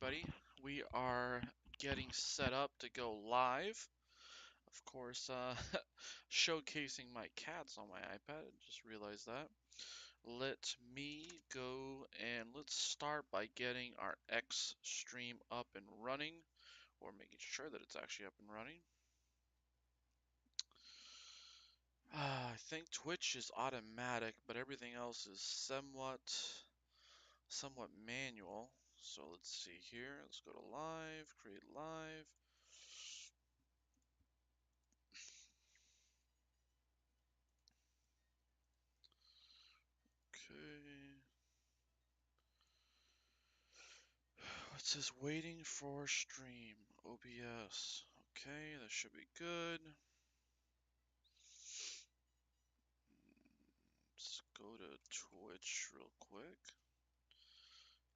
everybody. We are getting set up to go live. Of course, showcasing my cats on my iPad. Just realized that. Let me go and let's start by getting our X stream up and running, or making sure that it's actually up and running. I think Twitch is automatic, but everything else is somewhat manual. So let's see here. Let's go to live, create live. Okay. It says waiting for stream. OBS. Okay, that should be good. Let's go to Twitch real quick.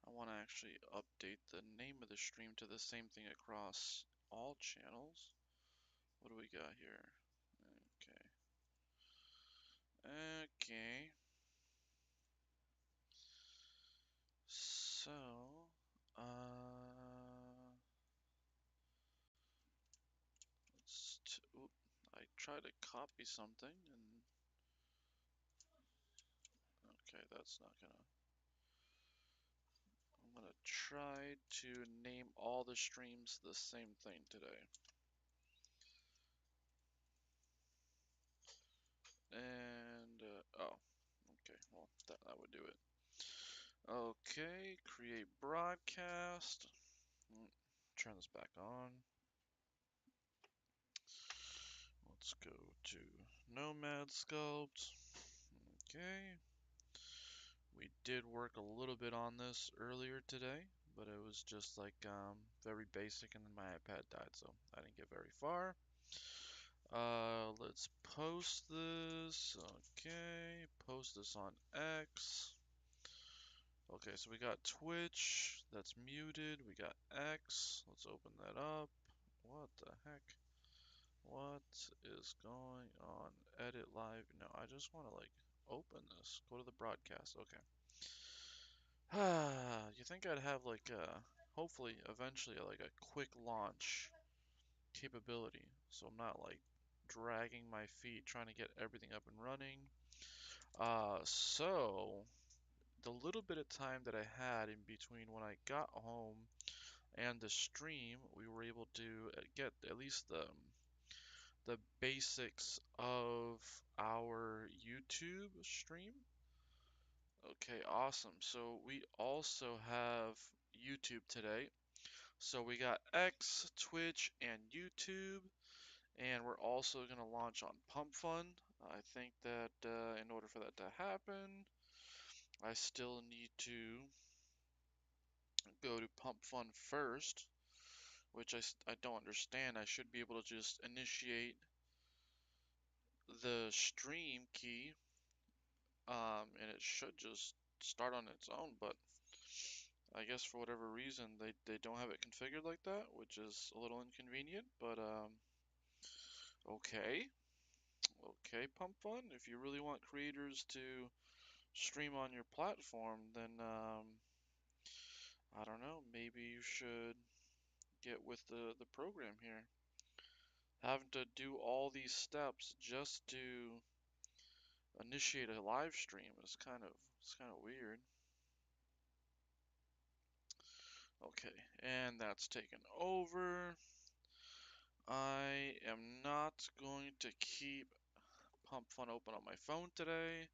I want to actually update the name of the stream to the same thing across all channels. What do we got here? Okay. Okay. So, oop, I tried to copy something and okay, that's not gonna. I'm gonna try to name all the streams the same thing today. And, oh, okay, well, that would do it. Okay, create broadcast. Turn this back on. Let's go to Nomad Sculpt. Okay. We did work a little bit on this earlier today, but it was just like very basic, and then my iPad died, so I didn't get very far. Let's post this. Okay, post this on X. Okay, so we got Twitch, that's muted. We got X. Let's open that up. What the heck? What is going on? Edit live. No, I just want to like open this. Go to the broadcast. Okay. You think I'd have like hopefully eventually like a quick launch capability, so I'm not like dragging my feet trying to get everything up and running. So the little bit of time that I had in between when I got home and the stream, we were able to get at least the basics of our YouTube stream. Okay, awesome. So we also have YouTube today. So we got X, Twitch, and YouTube, and we're also going to launch on Pump Fund. I think that in order for that to happen, I still need to go to Pump Fund first, which I don't understand. I should be able to just initiate the stream key, and it should just start on its own, but I guess for whatever reason they don't have it configured like that, which is a little inconvenient, but okay. Okay, Pump Fun. If you really want creators to stream on your platform, then I don't know, maybe you should get with the program here. Having to do all these steps just to initiate a live stream is kind of weird. Okay, and that's taken over. I am not going to keep Pump Fun open on my phone today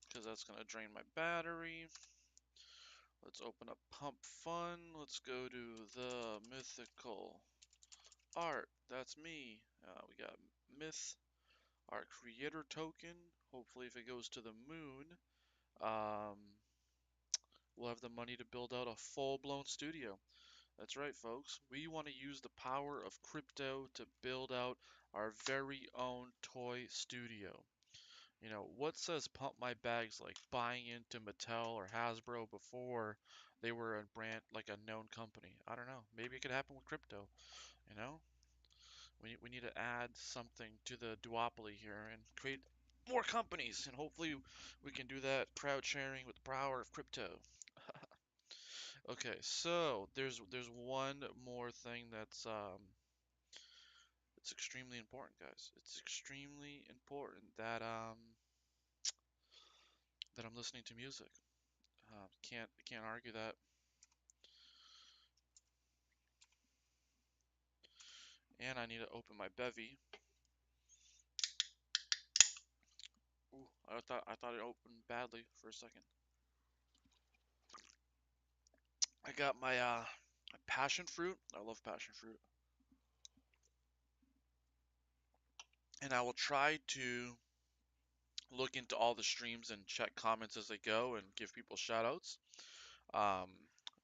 because that's going to drain my battery. Let's open up Pump Fun. Let's go to the Mythical Art. That's me. We got Myth, our creator token. Hopefully, if it goes to the moon, um, we'll have the money to build out a full-blown studio. That's right, folks. We want to use the power of crypto to build out our very own toy studio. You know, what says pump my bags like buying into Mattel or Hasbro before they were a brand like a known company? I don't know. Maybe it could happen with crypto, you know? We need to add something to the duopoly here and create more companies, and hopefully we can do that crowd sharing with the power of crypto. Okay, so there's one more thing that's it's extremely important, guys. It's extremely important that I'm listening to music. Can't argue that. And I need to open my bevy. Ooh, I thought it opened badly for a second. I got my passion fruit. I love passion fruit. And I will try to look into all the streams and check comments as they go and give people shout outs. Um,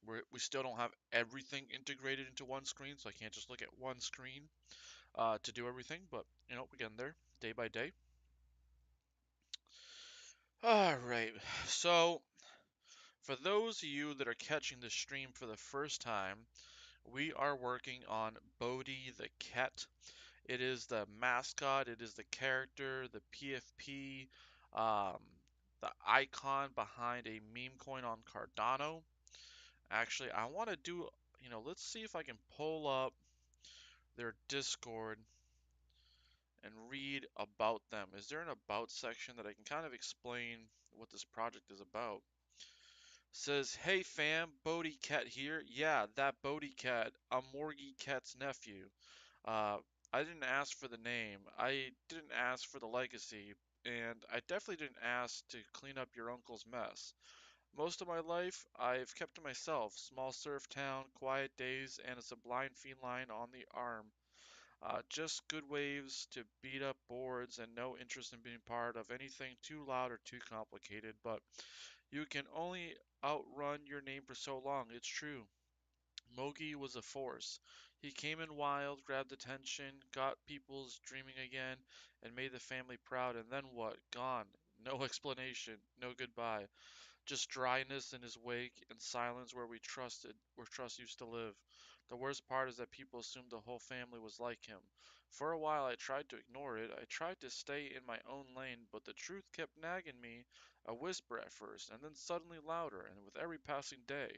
we still don't have everything integrated into one screen, so I can't just look at one screen to do everything, but we're getting there day by day. All right. So, for those of you that are catching the stream for the first time, we are working on Bodhi the cat. It is the mascot, it is the character, the PFP, um, the icon behind a meme coin on Cardano. Actually, I want to do, let's see if I can pull up their Discord and read about them. Is there an about section that I can kind of explain what this project is about? Says, hey fam, Bodhi Cat here. Yeah, that Bodhi Cat, I'm Morgie Cat's nephew. Uh, I didn't ask for the name. I didn't ask for the legacy. And I definitely didn't ask to clean up your uncle's mess. Most of my life, I've kept to myself. Small surf town, quiet days, and a sublime feline on the arm. Just good waves to beat up boards and no interest in being part of anything too loud or too complicated. But you can only outrun your name for so long, it's true. Mogi was a force. He came in wild, grabbed attention, got people's dreaming again, and made the family proud. And then what? Gone. No explanation, no goodbye. Just dryness in his wake and silence where trust used to live. The worst part is that people assumed the whole family was like him. For a while I tried to ignore it. I tried to stay in my own lane, but the truth kept nagging me, a whisper at first, and then suddenly louder, and with every passing day.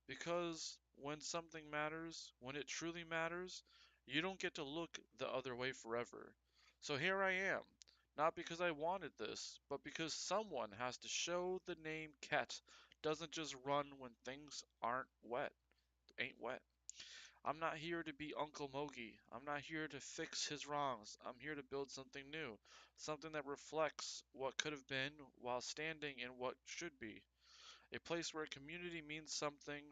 Because when something matters, when it truly matters, you don't get to look the other way forever. So here I am. Not because I wanted this, but because someone has to show the name Ket doesn't just run when things ain't wet. I'm not here to be Uncle Mogi. I'm not here to fix his wrongs. I'm here to build something new, something that reflects what could have been while standing in what should be. A place where community means something,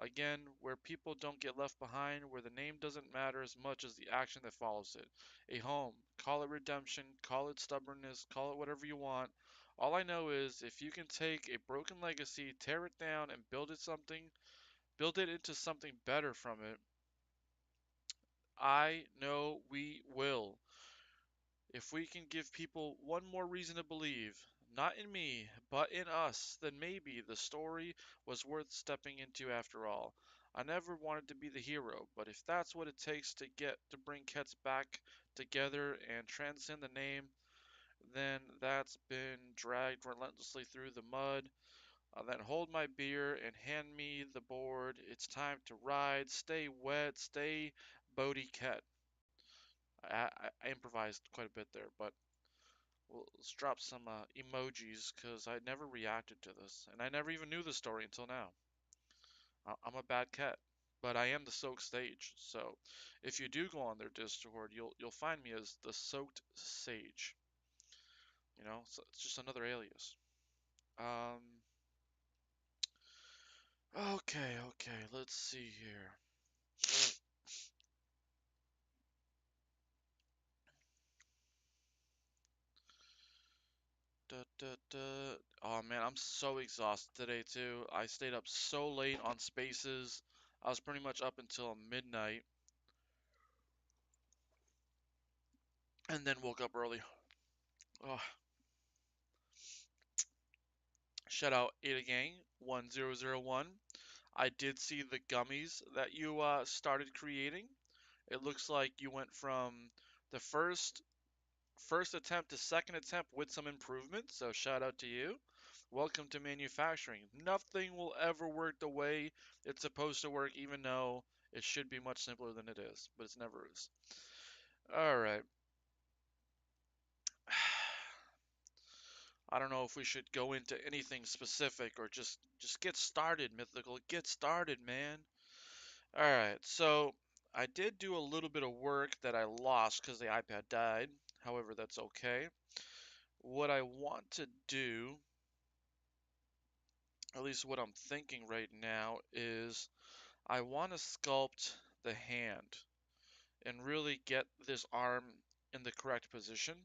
again, where people don't get left behind, where the name doesn't matter as much as the action that follows it. A home. Call it redemption, call it stubbornness, call it whatever you want. All I know is if you can take a broken legacy, tear it down, and build it into something better from it, I know we will. If we can give people one more reason to believe, not in me, but in us, then maybe the story was worth stepping into after all. I never wanted to be the hero, but if that's what it takes to bring Kets back together and transcend the name, then that's been dragged relentlessly through the mud. Then hold my beer and hand me the board. It's time to ride. Stay wet, stay Bodie Ket. I improvised quite a bit there, but let's drop some emojis because I never reacted to this, and I never even knew the story until now. I'm a bad cat, but I am the Soaked Sage. So if you do go on their Discord, you'll find me as the Soaked Sage. So it's just another alias. Um. Okay. Let's see here. Da, da, da. Oh man, I'm so exhausted today too. I stayed up so late on Spaces. I was pretty much up until midnight, and then woke up early. Oh, shout out Ada Gang 1001. I did see the gummies that you started creating. It looks like you went from the first attempt to second attempt with some improvements. So shout out to you. Welcome to manufacturing. Nothing will ever work the way it's supposed to work, even though it should be much simpler than it is, but it never is. All right. I don't know if we should go into anything specific or just get started, Mythical. Get started, man. All right. So I did do a little bit of work that I lost because the iPad died. However, that's okay. What I want to do, at least what I'm thinking right now, is I want to sculpt the hand and really get this arm in the correct position.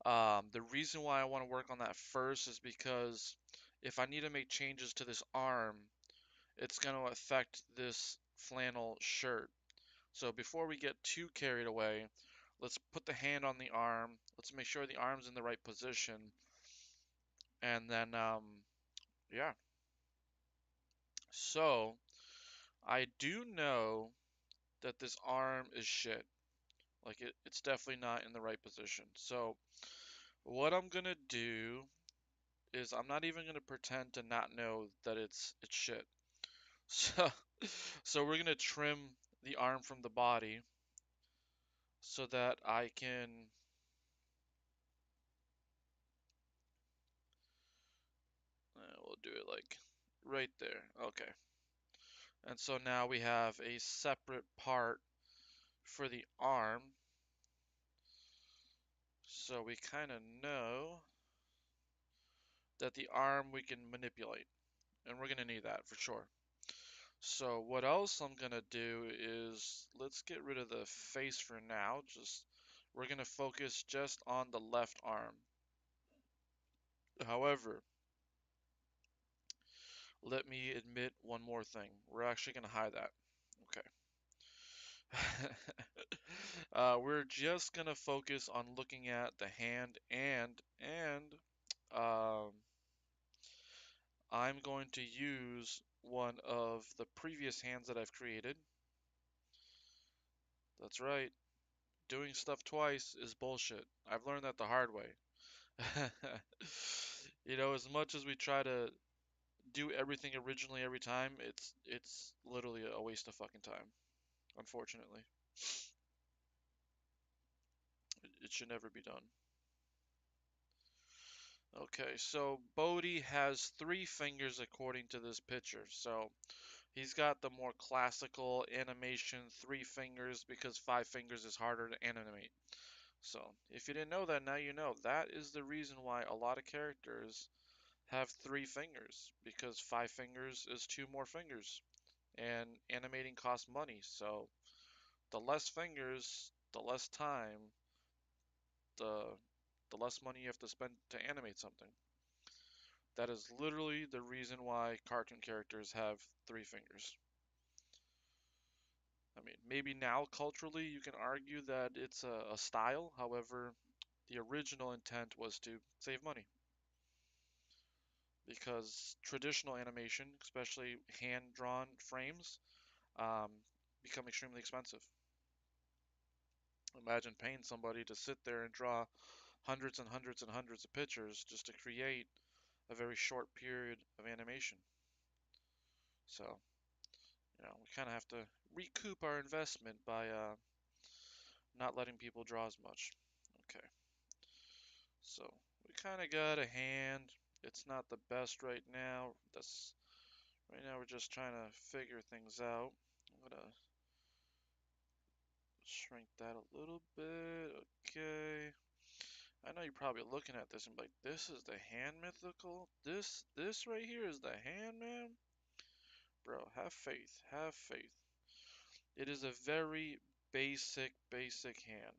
The reason why I want to work on that first is because if I need to make changes to this arm, it's going to affect this flannel shirt. So before we get too carried away, let's put the hand on the arm. Let's make sure the arm's in the right position. And then, yeah. So I do know that this arm is shit. Like it's definitely not in the right position. So what I'm gonna do is I'm not even gonna pretend to not know that it's shit. So so we're gonna trim the arm from the body so that I can we'll do it like right there. Okay. And so now we have a separate part for the arm. So we kind of know that the arm we can manipulate. And we're going to need that for sure. So what else I'm going to do is let's get rid of the face for now. We're going to focus just on the left arm. However, let me admit one more thing. We're actually going to hide that. Okay. We're just gonna focus on looking at the hand and um, I'm going to use one of the previous hands that I've created. That's right. Doing stuff twice is bullshit. I've learned that the hard way. You know, as much as we try to do everything originally every time, it's literally a waste of fucking time, unfortunately. It should never be done. Okay, so Bodhi has 3 fingers according to this picture. So he's got the more classical animation 3 fingers because 5 fingers is harder to animate. So if you didn't know that, now you know. That is the reason why a lot of characters have 3 fingers because 5 fingers is 2 more fingers. And animating costs money. So the less fingers, the less time, the the less money you have to spend to animate something. That is literally the reason why cartoon characters have 3 fingers. I mean, maybe now culturally you can argue that it's a style. However, the original intent was to save money because traditional animation, especially hand-drawn frames, um, become extremely expensive. Imagine paying somebody to sit there and draw hundreds and hundreds and hundreds of pictures just to create a very short period of animation. So, we kind of have to recoup our investment by not letting people draw as much. Okay, so we kind of got a hand. It's not the best right now. Right now we're just trying to figure things out. I'm gonna shrink that a little bit. Okay. I know you're probably looking at this and be like, this is the hand Mythical? This right here is the hand, man? Bro, have faith. Have faith. It is a very basic hand.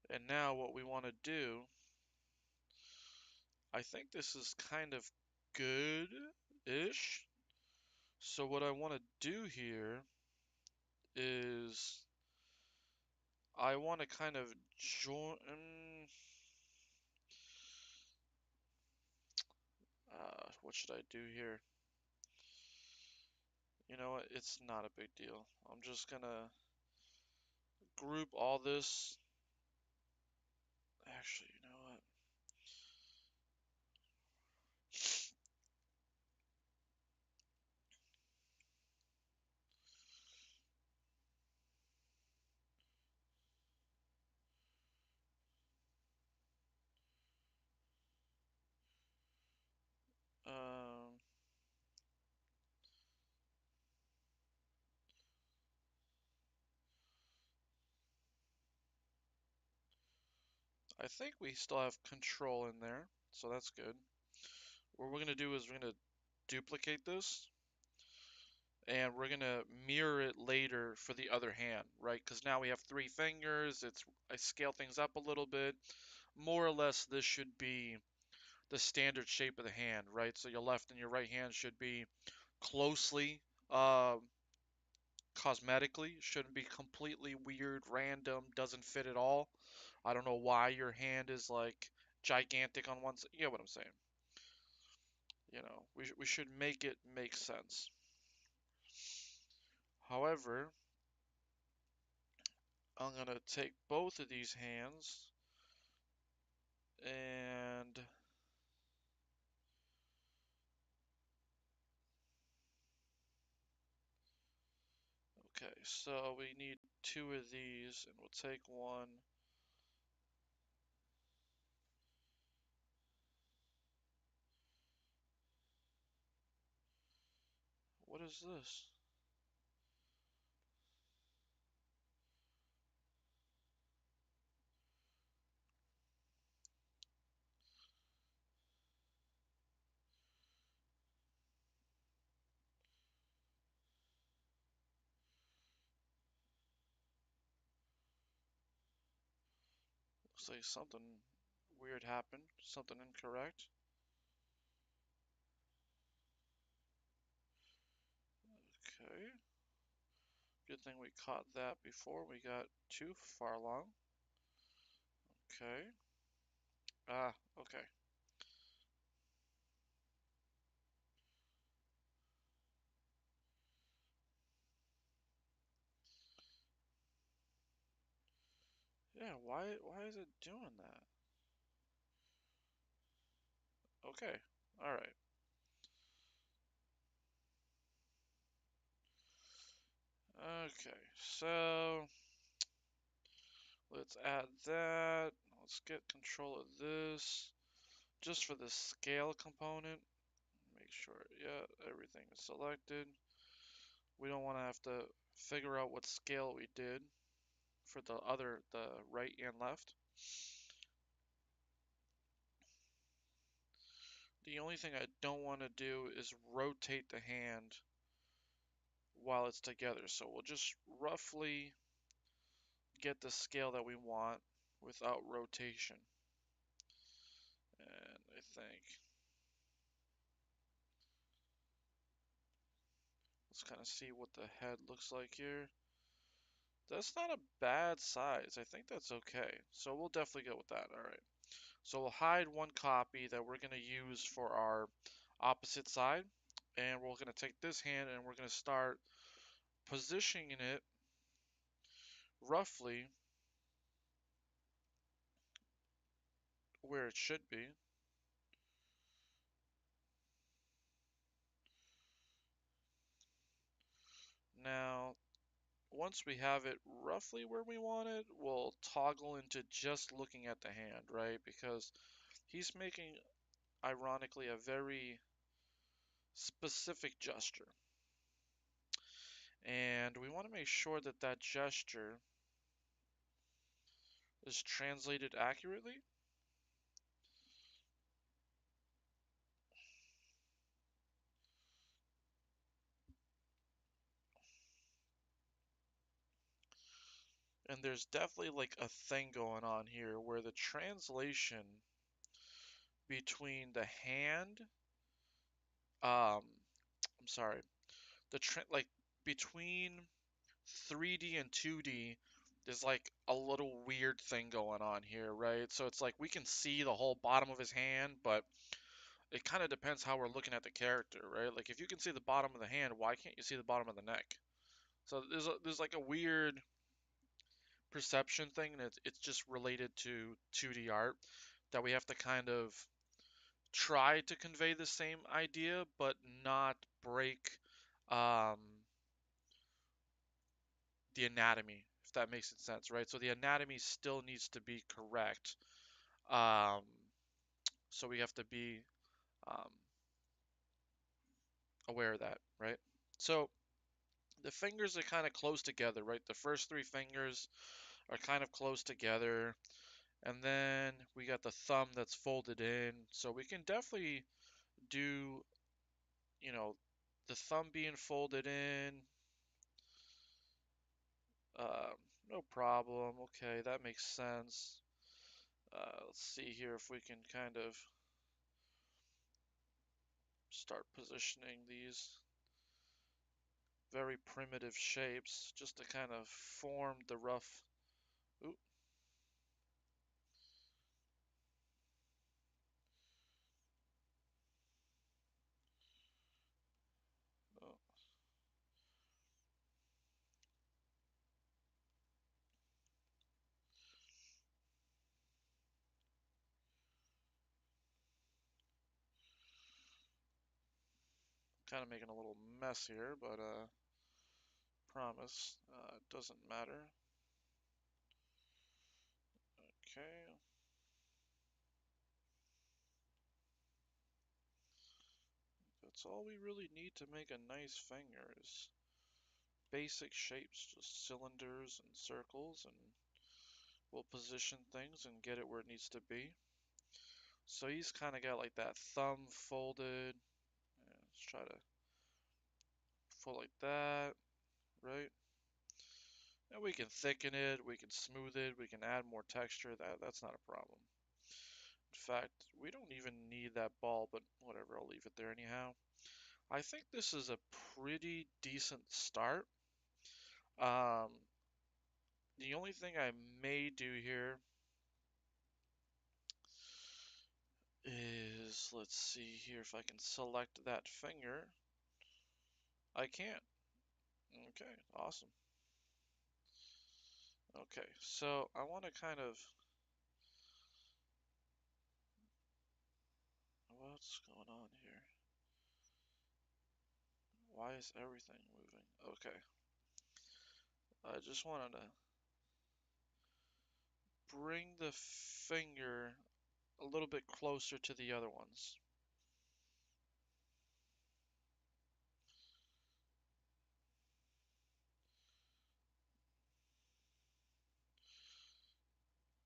And now what we want to do, I think this is kind of good-ish. So what I want to do here is I want to kind of join. What should I do here? You know what? It's not a big deal. I'm just gonna group all this. Actually, you know what? I think we still have control in there, so that's good. What we're gonna do is we're gonna duplicate this, and we're gonna mirror it later for the other hand, right? Because now we have 3 fingers. I scale things up a little bit. More or less, this should be the standard shape of the hand, right? So your left and your right hand should be closely, uh, cosmetically, shouldn't be completely weird, random, doesn't fit at all. I don't know why your hand is like gigantic on one side. You get what I'm saying? We should make it make sense. However, I'm gonna take both of these hands and okay, so we need 2 of these, and we'll take one. What is this? Looks like something weird happened, something incorrect. Okay. Good thing we caught that before we got too far along. Okay. Ah, okay. Yeah, why is it doing that? Okay. All right. Okay. So, let's add that. Let's get control of this just for the scale component. Make sure, yeah, everything is selected. We don't want to have to figure out what scale we did for the right and left. The only thing I don't want to do is rotate the hand while it's together. So we'll just roughly get the scale that we want without rotation. And I think let's kind of see what the head looks like here. That's not a bad size. I think that's okay. So we'll definitely go with that. All right. So we'll hide one copy that we're going to use for our opposite side. And we're going to take this hand and we're going to start positioning it roughly where it should be. Now, once we have it roughly where we want it, we'll toggle into just looking at the hand, right? Because he's making, ironically, a very specific gesture. And we want to make sure that that gesture is translated accurately. And there's definitely like a thing going on here where the translation between the hand, I'm sorry, like between 3D and 2D, there's like a little weird thing going on here, right? So it's like we can see the whole bottom of his hand, but it kind of depends how we're looking at the character, right? Like if you can see the bottom of the hand, why can't you see the bottom of the neck? So there's like a weird perception thing, and it's just related to 2D art that we have to kind of try to convey the same idea, but not break um, the anatomy, if that makes sense, right? So the anatomy still needs to be correct. Um, so we have to be um, aware of that, right? So the fingers are kind of close together, right? The first 3 fingers are kind of close together. And then we got the thumb that's folded in. So we can definitely do, you know, the thumb being folded in. Uh, no problem. Okay, that makes sense. Let's see here if we can kind of start positioning these very primitive shapes just to kind of form the rough. Ooh, oh, kind of making a little mess here, but promise it doesn't matter. Okay, that's all we really need to make a nice finger is basic shapes, just cylinders and circles, and we'll position things and get it where it needs to be. So he's kind of got like that thumb folded. Yeah, let's try to fold like that, right? And we can thicken it, we can smooth it, we can add more texture. That's not a problem. In fact, we don't even need that ball, but whatever, I'll leave it there anyhow. I think this is a pretty decent start. Um, the only thing I may do here is, let's see here if I can select that finger. I can't. Okay, awesome. Okay, so I want to kind of, what's going on here? Why is everything moving? Okay, I just wanted to bring the finger a little bit closer to the other ones.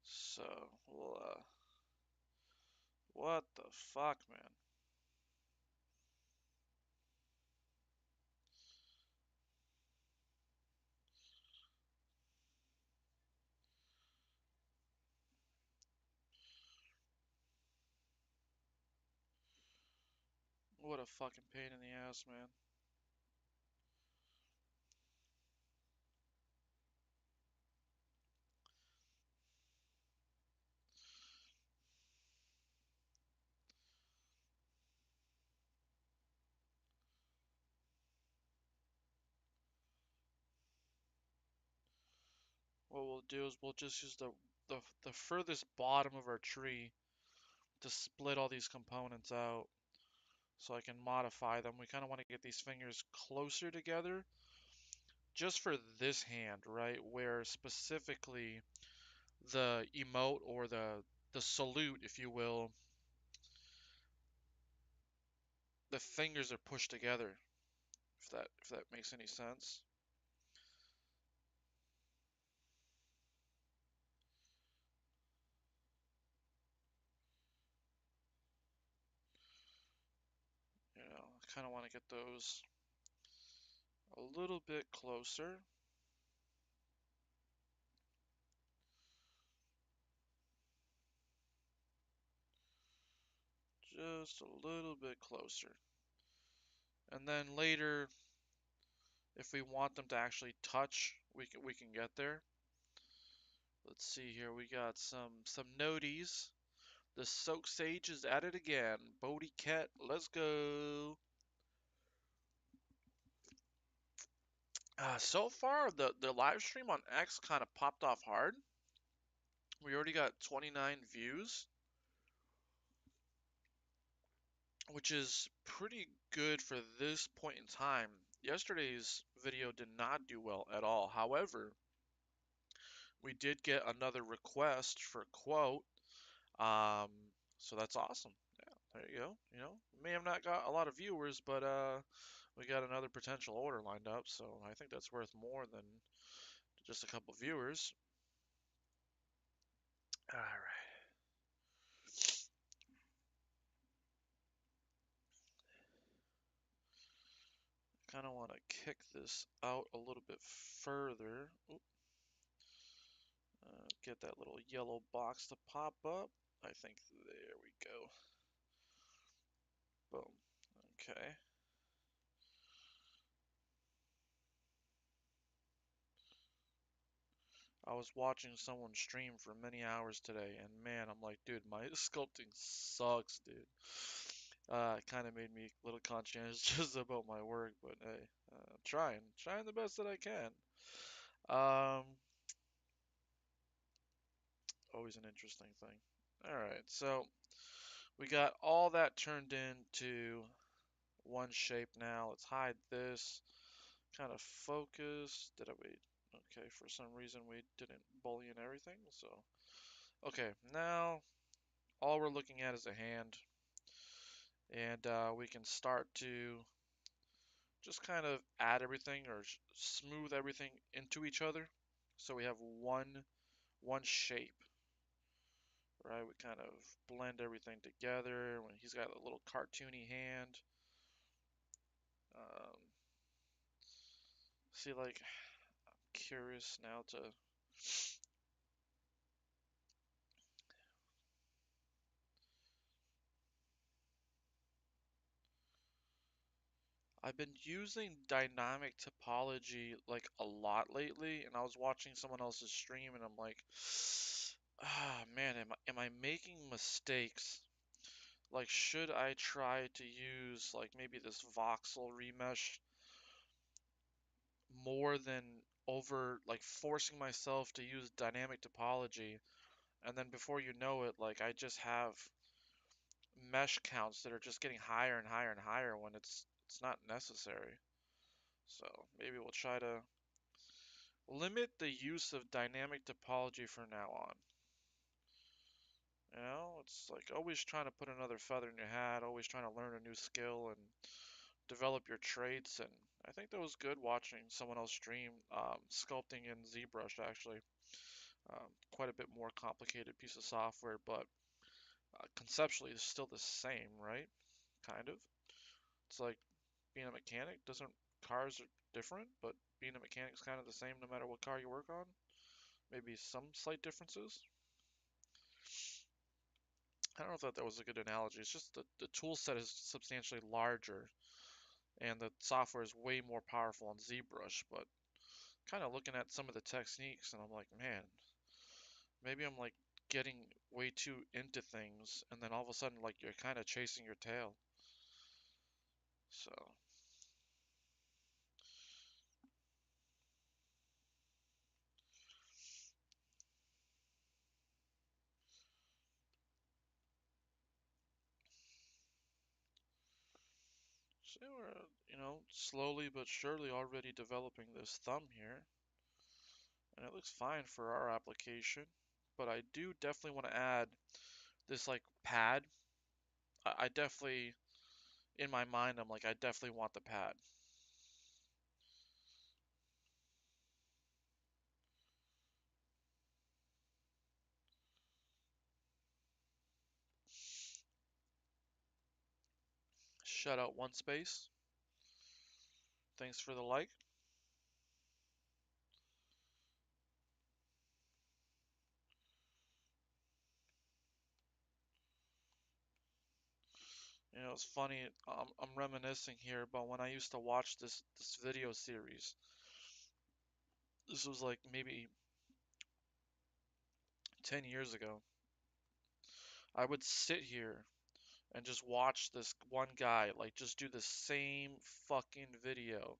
So, we'll, what the fuck, man? What a fucking pain in the ass, man. What we'll do is we'll just use the furthest bottom of our tree to split all these components out so I can modify them. We kind of want to get these fingers closer together just for this hand, right? Where specifically the emote or the salute, if you will, the fingers are pushed together, if that makes any sense. I kind of want to get those a little bit closer. Just a little bit closer. And then later, if we want them to actually touch, we can get there. Let's see here. We got some noties. The Soak Sage is at it again. Bodie Cat, let's go. So far, the live stream on X kind of popped off hard. We already got 29 views, which is pretty good for this point in time. Yesterday's video did not do well at all. However, we did get another request for a quote. Um, so that's awesome. Yeah, there you go. May have not got a lot of viewers, but we got another potential order lined up, so I think that's worth more than just a couple viewers. All right. kind of want to kick this out a little bit further. Oop. Get that little yellow box to pop up. I think there we go. Boom. Okay. I was watching someone stream for many hours today, and man, I'm like, dude, my sculpting sucks, dude. It kind of made me a little conscientious about my work, but hey, trying the best that I can. Um, Always an interesting thing. All right, so we got all that turned into one shape now. Let's hide this. Kind of focus. Did I wait? Okay, for some reason we didn't boolean everything, so. Okay, now all we're looking at is a hand, and we can start to just kind of add everything or smooth everything into each other, so we have one shape, right? We kind of blend everything together. When he's got a little cartoony hand, um, see, like, I'm curious now to. I've been using dynamic topology like a lot lately, and I was watching someone else's stream, and I'm like, ah, man, am I making mistakes? Like, should I try to use like maybe this voxel remesh more than over like forcing myself to use dynamic topology, and then before you know it, like I just have mesh counts that are just getting higher and higher and higher when it's not necessary. So maybe we'll try to limit the use of dynamic topology from now on. You know, it's like always trying to put another feather in your hat, always trying to learn a new skill and develop your traits. And I think that was good watching someone else stream sculpting in ZBrush actually. Quite a bit more complicated piece of software, but conceptually it's still the same, right? Kind of. It's like being a mechanic doesn't cars are different, but being a mechanic is kind of the same no matter what car you work on. Maybe some slight differences. I don't know if that was a good analogy. It's just the tool set is substantially larger and the software is way more powerful on ZBrush, but kind of looking at some of the techniques and I'm like, man, maybe I'm like getting way too into things and then all of a sudden like you're kind of chasing your tail. So we're, slowly but surely already developing this thumb here, and it looks fine for our application. But I do definitely want to add this like pad. I definitely, in my mind, I'm like, I definitely want the pad. Shut out one space. Thanks for the like. It's funny. I'm reminiscing here about when I used to watch this video series. This was like maybe 10 years ago. I would sit here and just watch this one guy like just do the same fucking video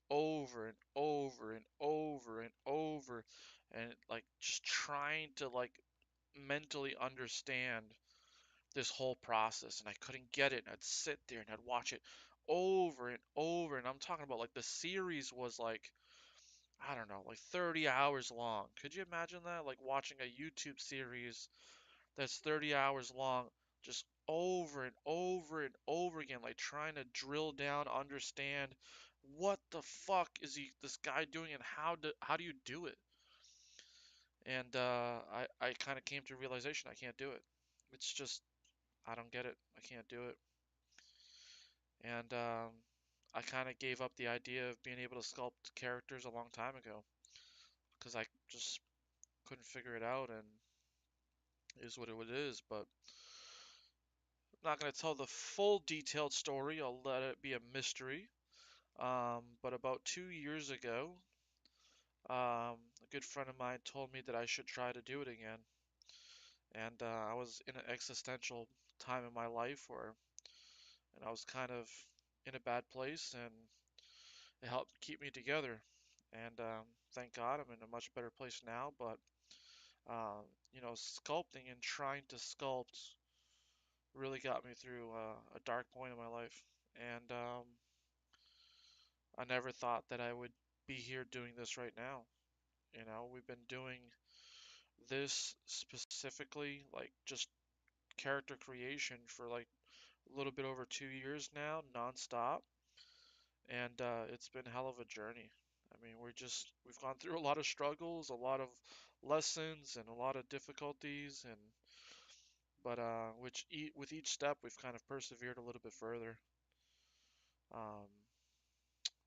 over and over and over and over and like just trying to like mentally understand this whole process, and I couldn't get it, and I'd sit there and I'd watch it over and over, and I'm talking about like the series was like, I don't know, like 30 hours long. Could you imagine that? Like watching a YouTube series that's 30 hours long, just over and over and over again, like trying to drill down, understand what the fuck is this guy doing and how do you do it? And I kind of came to a realization I can't do it. It's just I don't get it. I can't do it. And I kind of gave up the idea of being able to sculpt characters a long time ago because I just couldn't figure it out, and it is what it is. But I'm not going to tell the full detailed story. I'll let it be a mystery. But about 2 years ago, a good friend of mine told me that I should try to do it again. And I was in an existential time in my life where, and I was kind of in a bad place, and it helped keep me together. And thank God I'm in a much better place now. But um, sculpting and trying to sculpt really got me through a dark point in my life. And I never thought that I would be here doing this right now. We've been doing this specifically, like just character creation for like a little bit over 2 years now, nonstop, and it's been a hell of a journey. I mean, we've gone through a lot of struggles, a lot of lessons, and a lot of difficulties, and but with each step we've kind of persevered a little bit further, um,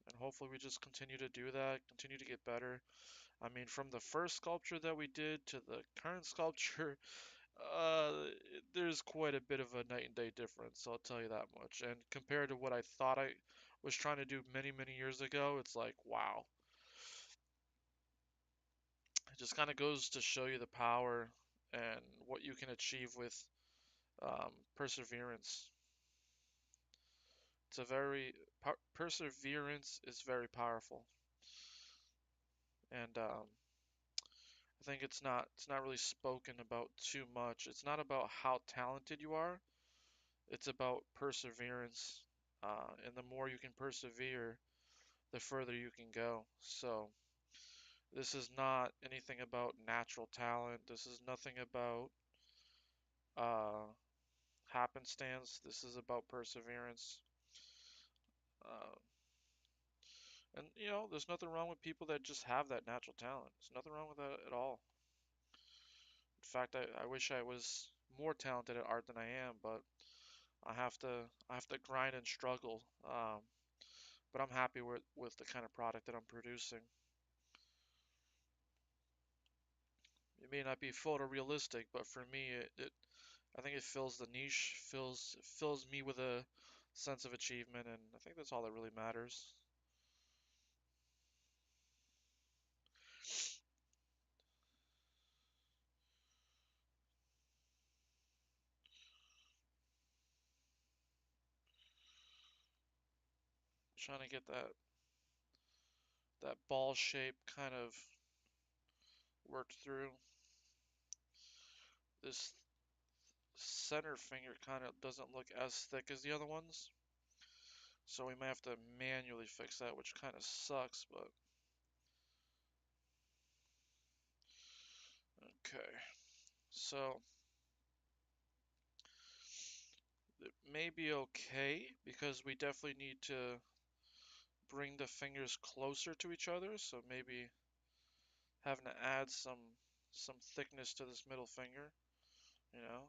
and hopefully we just continue to do that, continue to get better. I mean, from the first sculpture that we did to the current sculpture, Uh, there's quite a bit of a night and day difference, I'll tell you that much. And compared to what I thought I was trying to do many, many years ago, it's like, wow. It just kind of goes to show you the power and what you can achieve with perseverance. It's a very, perseverance is very powerful. And I think it's not really spoken about too much. It's not about how talented you are. It's about perseverance. And the more you can persevere, the further you can go. So, this is not anything about natural talent. This is nothing about uh, happenstance. This is about perseverance. Uh, and, there's nothing wrong with people that just have that natural talent. There's nothing wrong with that at all. In fact, I wish I was more talented at art than I am, but I have to grind and struggle. But I'm happy with the kind of product that I'm producing. It may not be photorealistic, but for me, I think it fills the niche, fills me with a sense of achievement, and I think that's all that really matters. Trying to get that ball shape kind of worked through. This center finger kind of doesn't look as thick as the other ones, so we might have to manually fix that, which kind of sucks, but okay. So it may be okay because we definitely need to bring the fingers closer to each other, so maybe having to add some thickness to this middle finger, you know.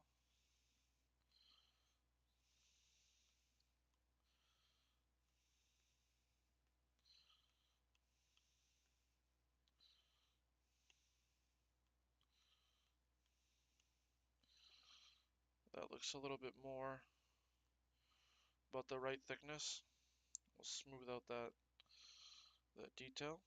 That looks a little bit more about the right thickness. We'll smooth out that detail.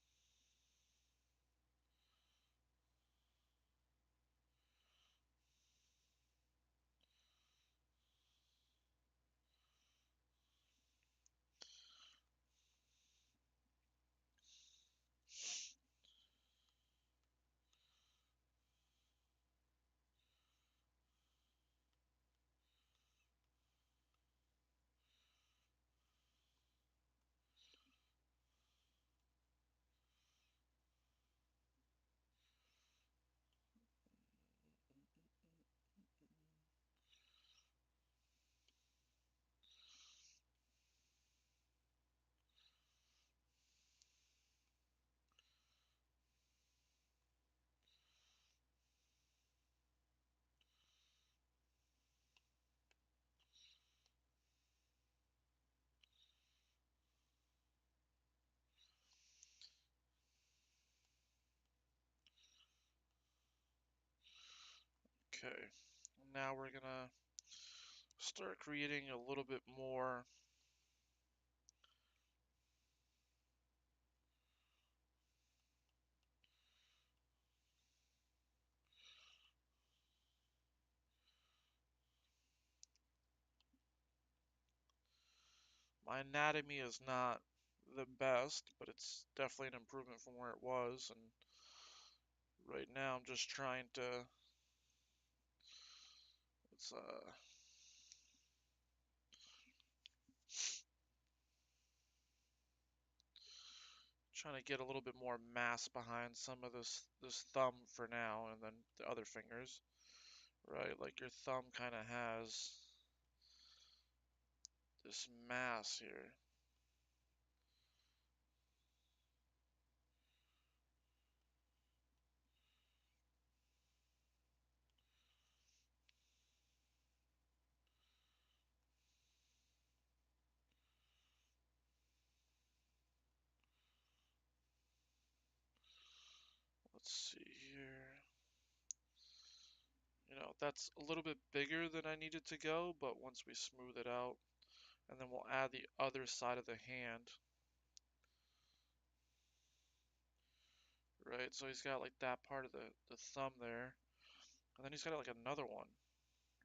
Okay, now we're gonna start creating a little bit more. My anatomy is not the best, but it's definitely an improvement from where it was, and right now I'm just trying to, it's trying to get a little bit more mass behind some of this thumb for now, and then the other fingers, right? Like your thumb kind of has this mass here. Let's see here. That's a little bit bigger than I needed to go, but once we smooth it out, and then we'll add the other side of the hand, right? So he's got like that part of the thumb there, and then he's got like another one,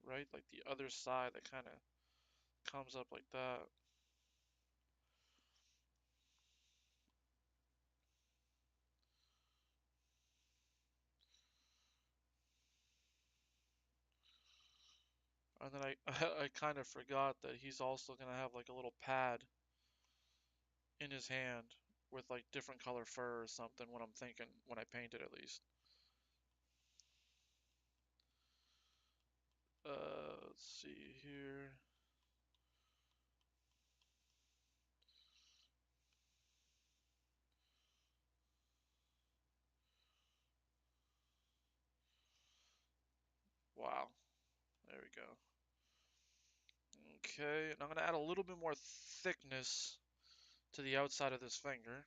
right? Like the other side that kind of comes up like that. And then I kind of forgot that he's also gonna have like a little pad in his hand with like different color fur or something when I'm thinking, when I paint it at least. Let's see here. Wow, there we go. Okay, and I'm gonna add a little bit more thickness to the outside of this finger.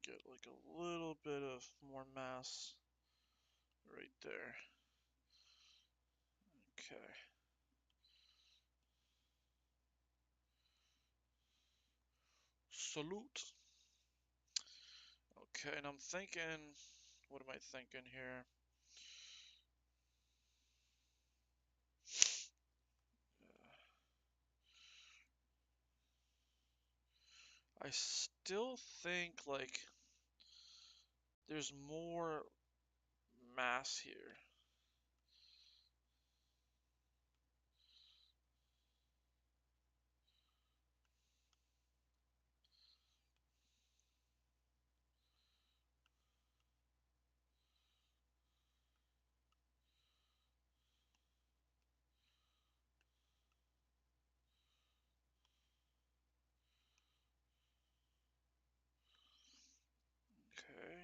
Get like a little bit of more mass right there. Okay. Salute. Okay, and I'm thinking, what am I thinking here? I still think like there's more mass here. Okay.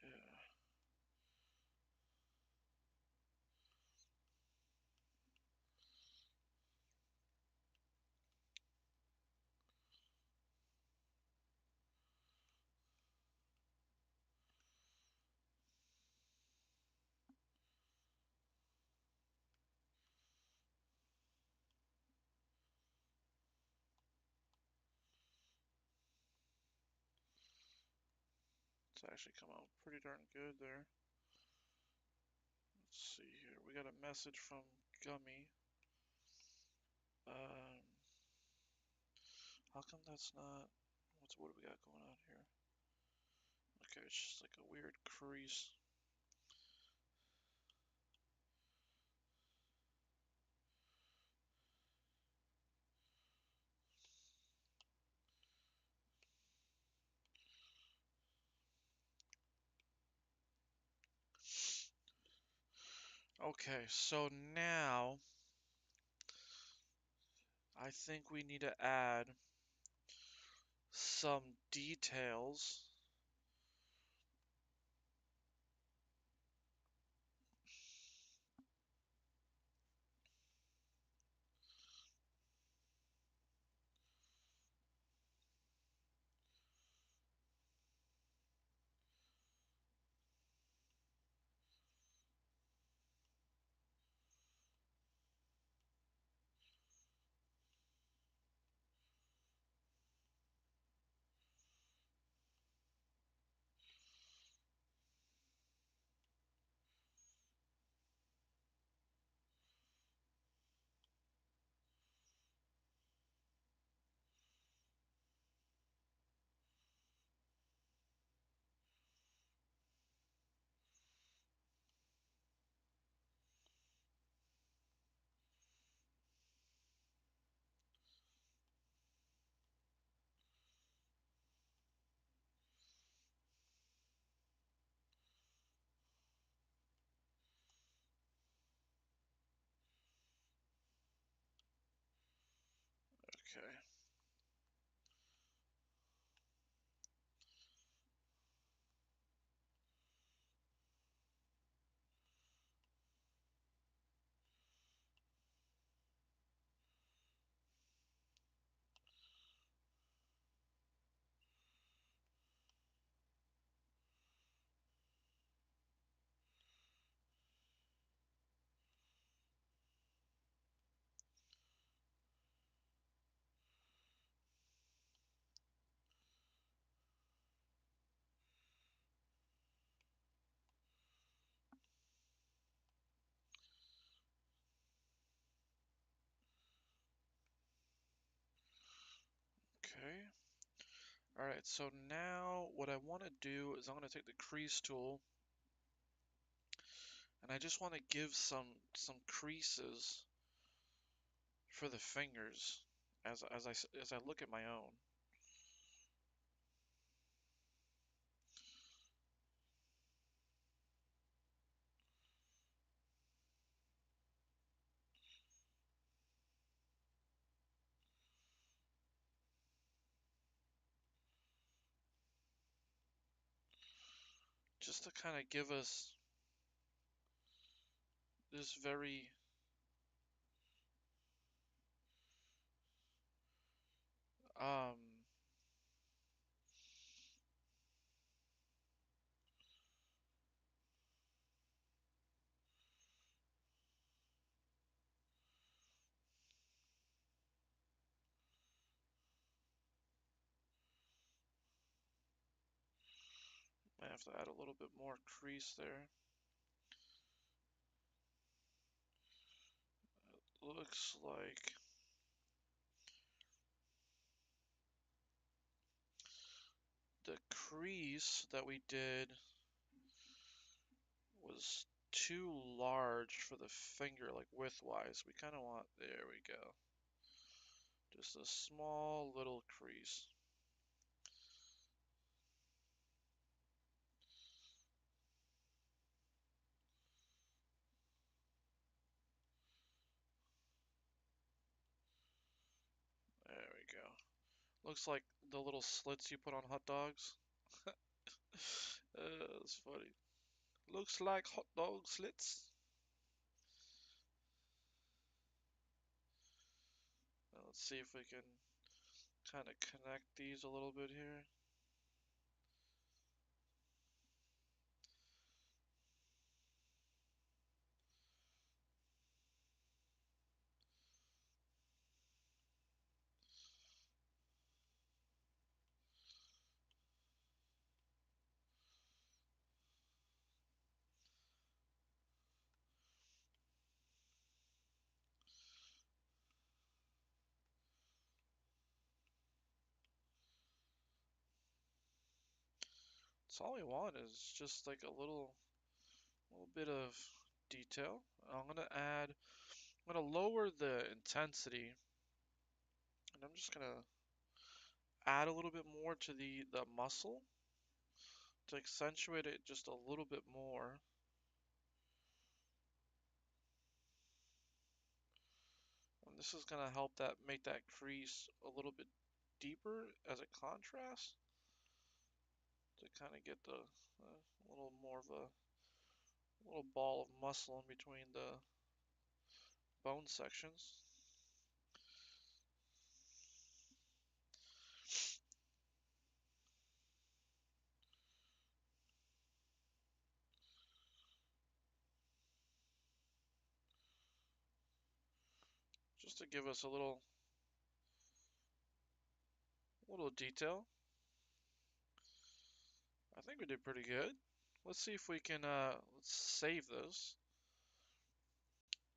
Yeah. It's actually come out pretty darn good there. Let's see here. We got a message from Gummy. Um, how come that's not? What do we got going on here? Okay, it's just like a weird crease. Okay, so now I think we need to add some details. Okay. Okay. Alright, so now what I want to do is I'm going to take the crease tool and I just want to give some creases for the fingers as I look at my own. Just to kind of give us this very um I have to add a little bit more crease there. Looks like the crease that we did was too large for the finger, like width-wise. We kind of want, there we go. Just a small little crease. There we go. Looks like the little slits you put on hot dogs. That's funny. Looks like hot dog slits. Now let's see if we can kind of connect these a little bit here. So all we want is just like a little bit of detail. I'm gonna lower the intensity, and I'm just gonna add a little bit more to the muscle to accentuate it just a little bit more. this is gonna help that make that crease a little bit deeper as a contrast to kind of get the little more of a little ball of muscle in between the bone sections. Just to give us a little detail. I think we did pretty good. Let's see if we can let's save this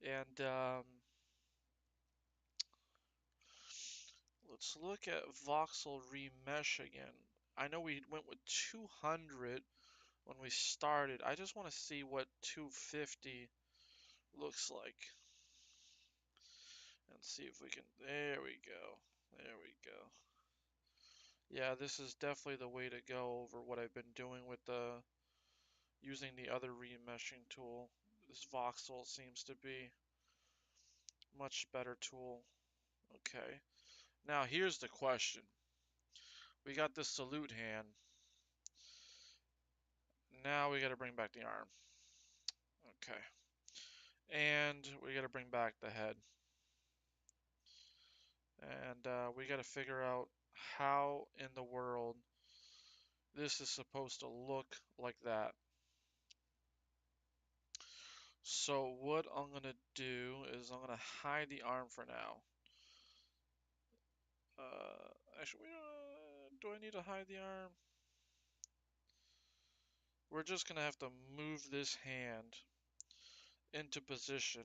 and let's look at voxel remesh again. I know we went with 200 when we started. I just want to see what 250 looks like and see if we can. There we go. There we go. Yeah, this is definitely the way to go over what I've been doing with the using the other remeshing tool. This voxel seems to be much better tool. Okay. Now here's the question. We got this salute hand. Now we got to bring back the arm. Okay. And we got to bring back the head. And we got to figure out how in the world this is supposed to look like that. So what I'm going to do is I'm going to hide the arm for now. Actually, do I need to hide the arm? We're just going to have to move this hand into position.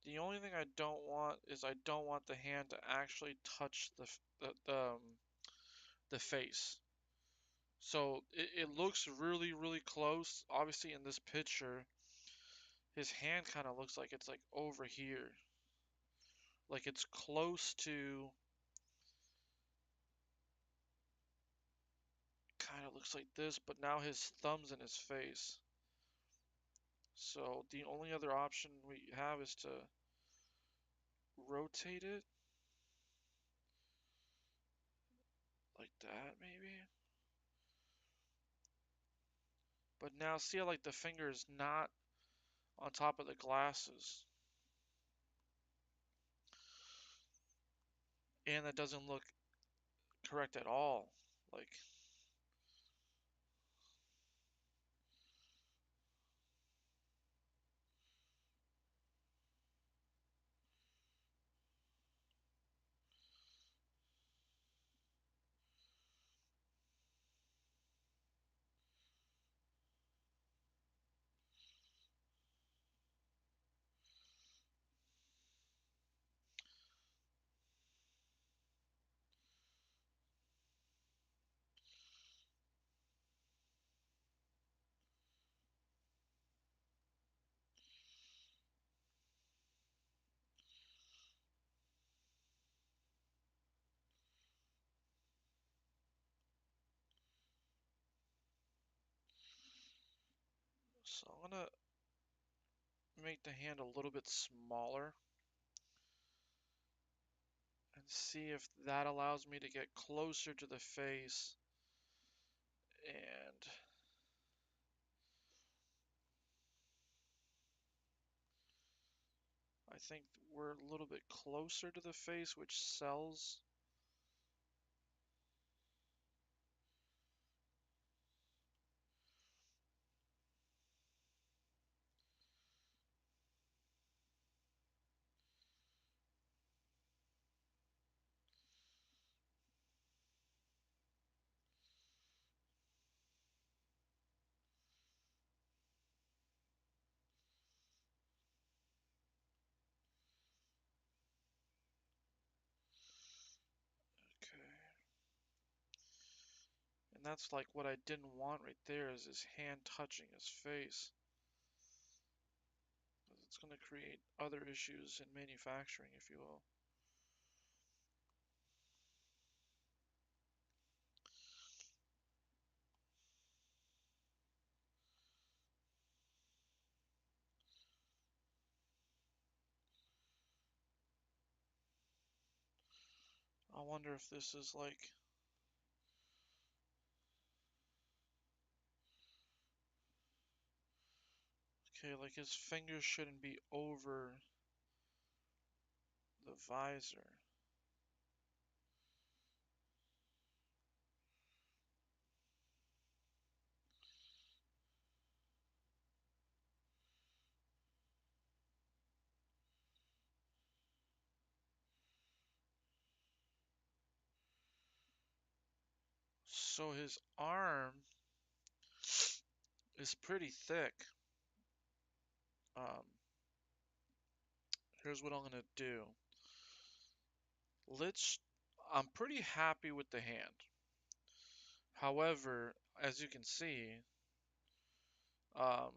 The only thing I don't want is I don't want the hand to actually touch the face. So it looks really, really close. Obviously in this picture, his hand kind of looks like it's like over here. Like it's close to, kind of looks like this, but now his thumb's in his face. So the only other option we have is to rotate it like that maybe. But now see how like the finger is not on top of the glasses. And that doesn't look correct at all. Like, so I'm gonna make the hand a little bit smaller and see if that allows me to get closer to the face. And I think we're a little bit closer to the face, which sells. Okay. And that's like what I didn't want right there is his hand touching his face. It's going to create other issues in manufacturing, if you will. wonder if this is like... Okay, like his fingers shouldn't be over the visor. So his arm is pretty thick. Um, Here's what I'm gonna do. Let's. I'm pretty happy with the hand. However, as you can see, um,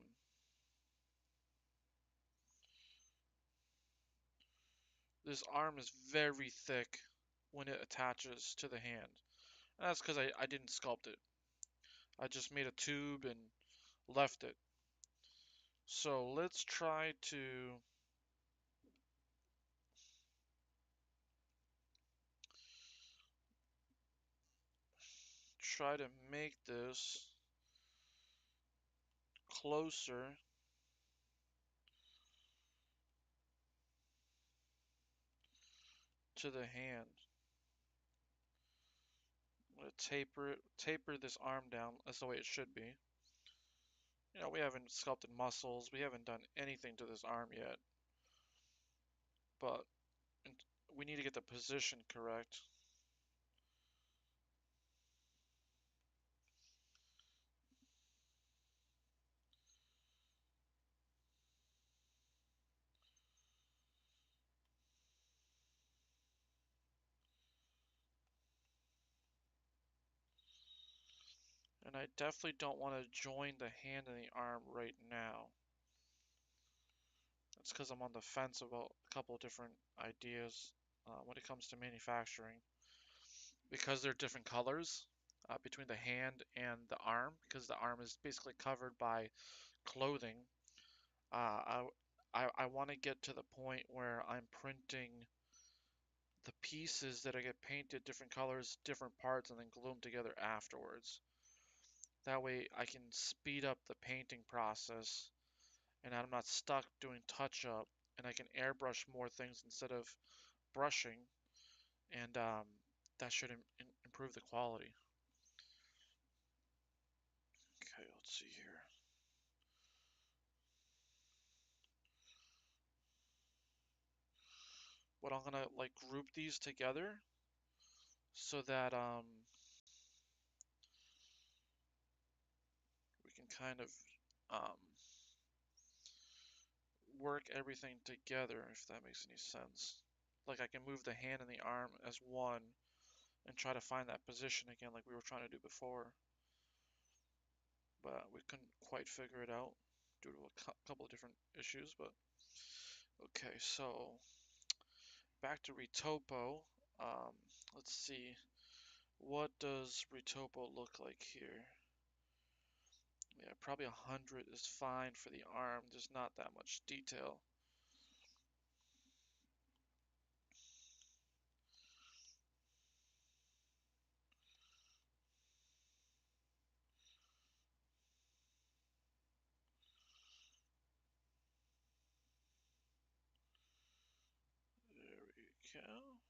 this arm is very thick when it attaches to the hand. And that's because I didn't sculpt it. I just made a tube and left it. So let's try to make this closer to the hand. I'm gonna taper this arm down. That's the way it should be. You know, we haven't sculpted muscles. We haven't done anything to this arm yet. But we need to get the position correct. And I definitely don't want to join the hand and the arm right now. That's because I'm on the fence about a couple of different ideas when it comes to manufacturing. Because they're different colors between the hand and the arm, because the arm is basically covered by clothing. Uh, I want to get to the point where I'm printing the pieces that I get painted different colors, different parts, and then glue them together afterwards. That way I can speed up the painting process and I'm not stuck doing touch up and I can airbrush more things instead of brushing and that should improve the quality. Okay, let's see here. But I'm gonna like group these together so that we can kind of um, work everything together, if that makes any sense. Like I can move the hand and the arm as one and try to find that position again like we were trying to do before. But we couldn't quite figure it out due to a couple of different issues. But okay, so back to Retopo. Um, let's see. What does Retopo look like here? Yeah, probably 100 is fine for the arm. There's not that much detail. There we go.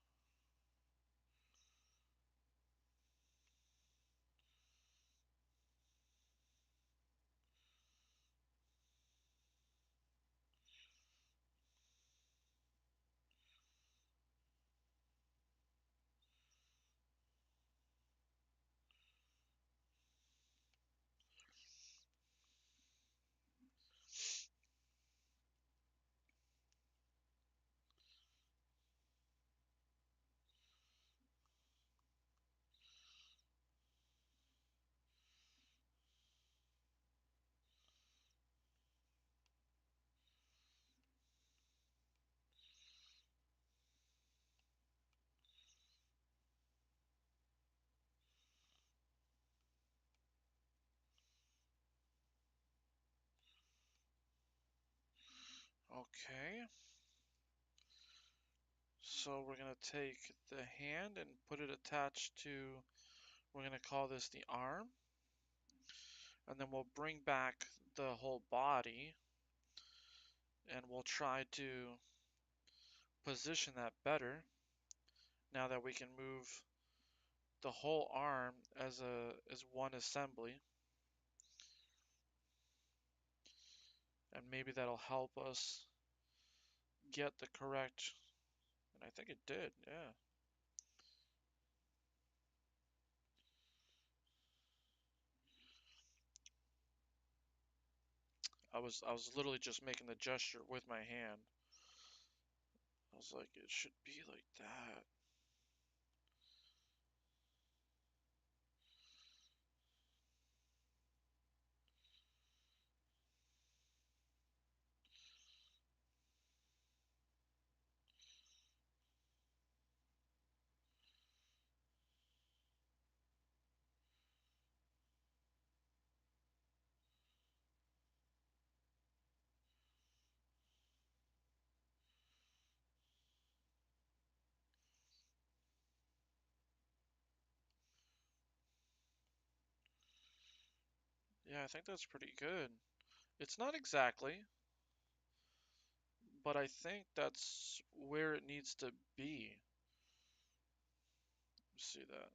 Okay. So we're gonna take the hand and put it attached to, we're gonna call this the arm, and then we'll bring back the whole body, and we'll try to position that better now that we can move the whole arm as one assembly, and maybe that'll help us get the correct, and I think it did, yeah. I was literally just making the gesture with my hand. I was like, it should be like that. Yeah, I think that's pretty good. It's not exactly, but I think that's where it needs to be. See that?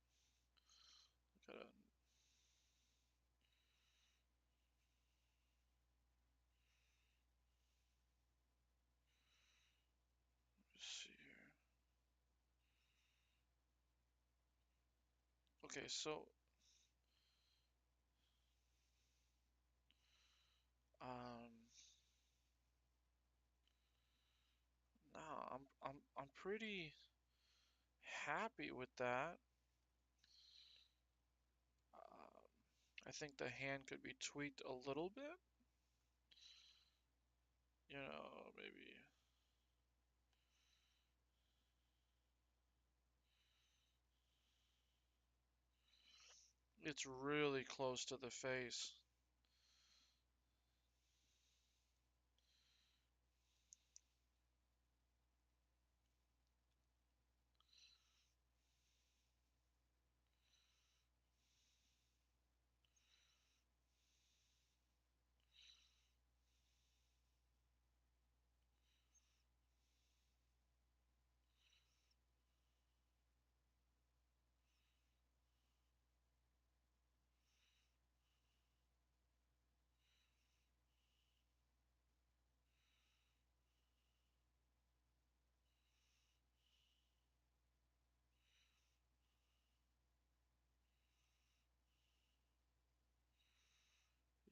Gotta see here. Okay, so um, nah, I'm pretty happy with that. I think the hand could be tweaked a little bit. You know, maybe it's really close to the face.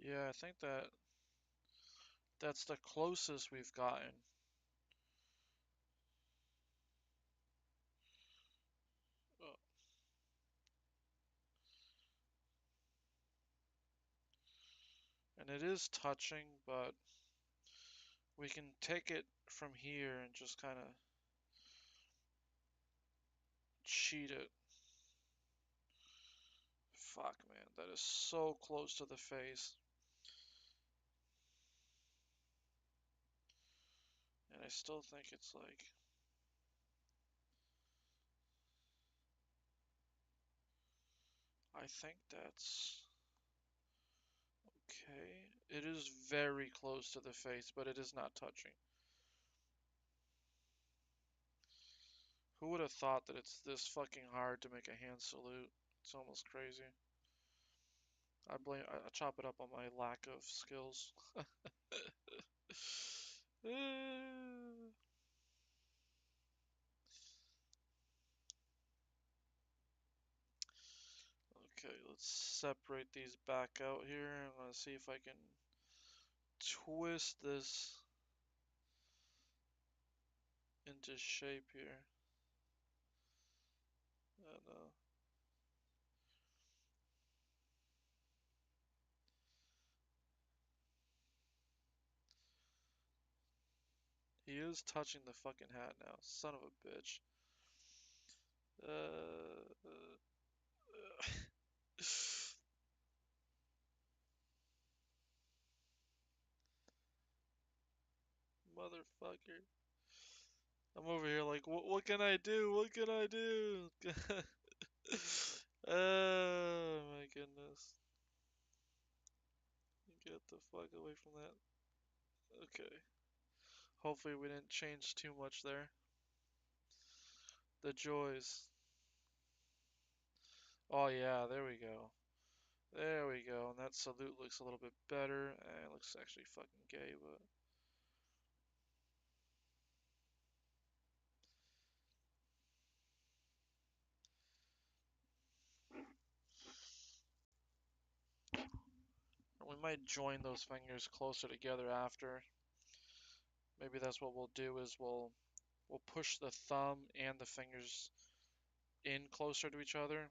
Yeah, I think that's the closest we've gotten. Uh, and it is touching, but we can take it from here and just kind of cheat it. Fuck, man, that is so close to the face. And I still think it's like, I think that's okay. It is very close to the face, but it is not touching. Who would have thought that it's this fucking hard to make a hand salute? It's almost crazy. I chop it up on my lack of skills. Okay, let's separate these back out here. I'm gonna see if I can twist this into shape here. And he is touching the fucking hat now, son of a bitch. Motherfucker. I'm over here like, what can I do? What can I do? Oh my goodness. Get the fuck away from that. Okay. Hopefully we didn't change too much there. The joys. Oh yeah, there we go. There we go. And that salute looks a little bit better. It looks actually fucking gay, but we might join those fingers closer together after. Maybe that's what we'll do is we'll push the thumb and the fingers in closer to each other.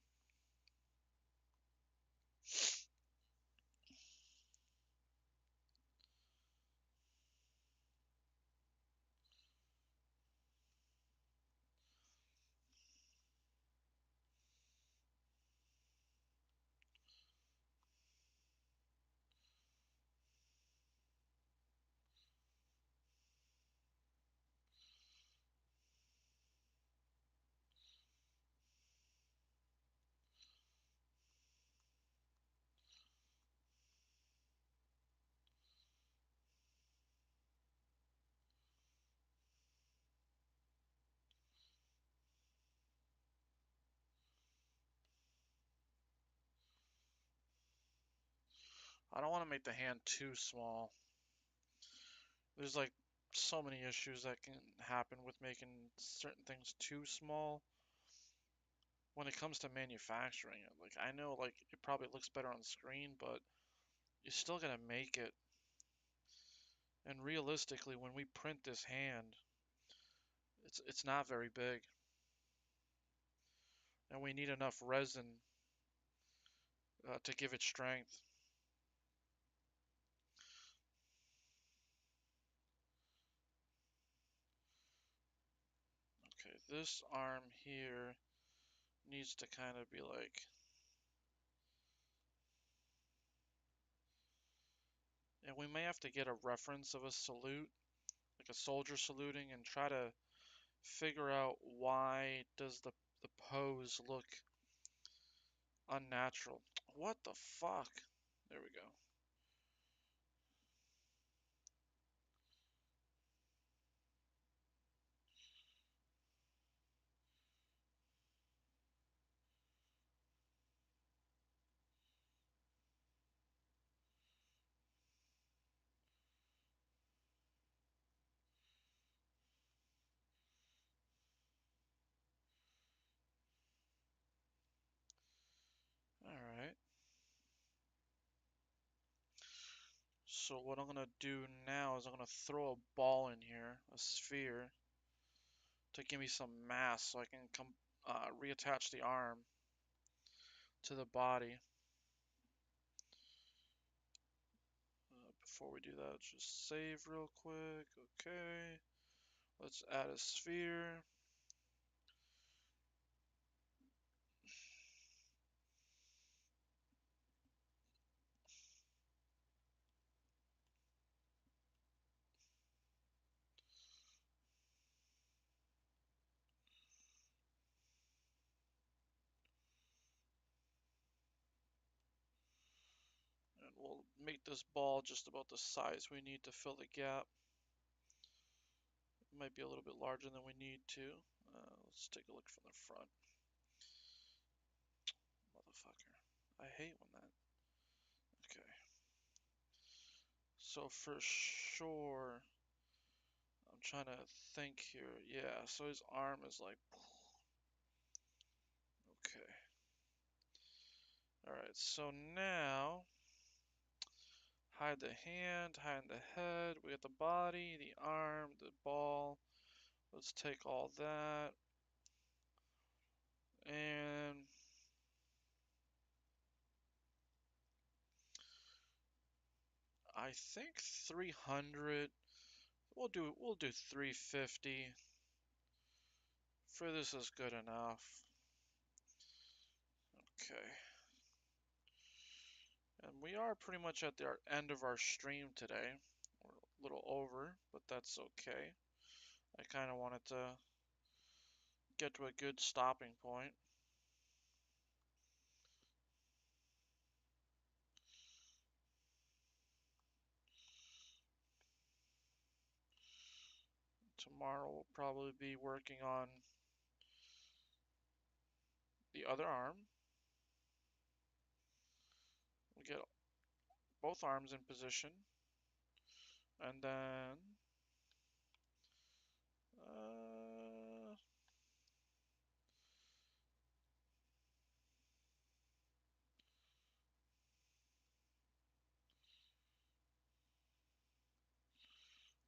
I don't want to make the hand too small. There's like so many issues that can happen with making certain things too small when it comes to manufacturing it. Like I know like it probably looks better on screen, but you're still gonna make it. And realistically, when we print this hand, it's not very big. And we need enough resin to give it strength. Okay, this arm here needs to kind of be like, and we may have to get a reference of a salute, like a soldier saluting, and try to figure out why does the pose look unnatural. What the fuck? There we go. Alright. So what I'm gonna do now is I'm gonna throw a ball in here, a sphere, to give me some mass so I can come reattach the arm to the body. Before we do that, just save real quick. Okay. Let's add a sphere. And we'll make this ball just about the size we need to fill the gap. It might be a little bit larger than we need to. Let's take a look from the front. Motherfucker. I hate when that. Okay. So for sure, I'm trying to think here. Yeah, so his arm is like. Okay. Alright, so now. Hide the hand, hide the head. We got the body, the arm, the ball. Let's take all that. And I think 300. We'll do 350. For this is good enough. Okay. And we are pretty much at the end of our stream today. We're a little over, but that's okay. I kind of wanted to get to a good stopping point. Tomorrow we'll probably be working on the other arm. We get both arms in position, and then uh,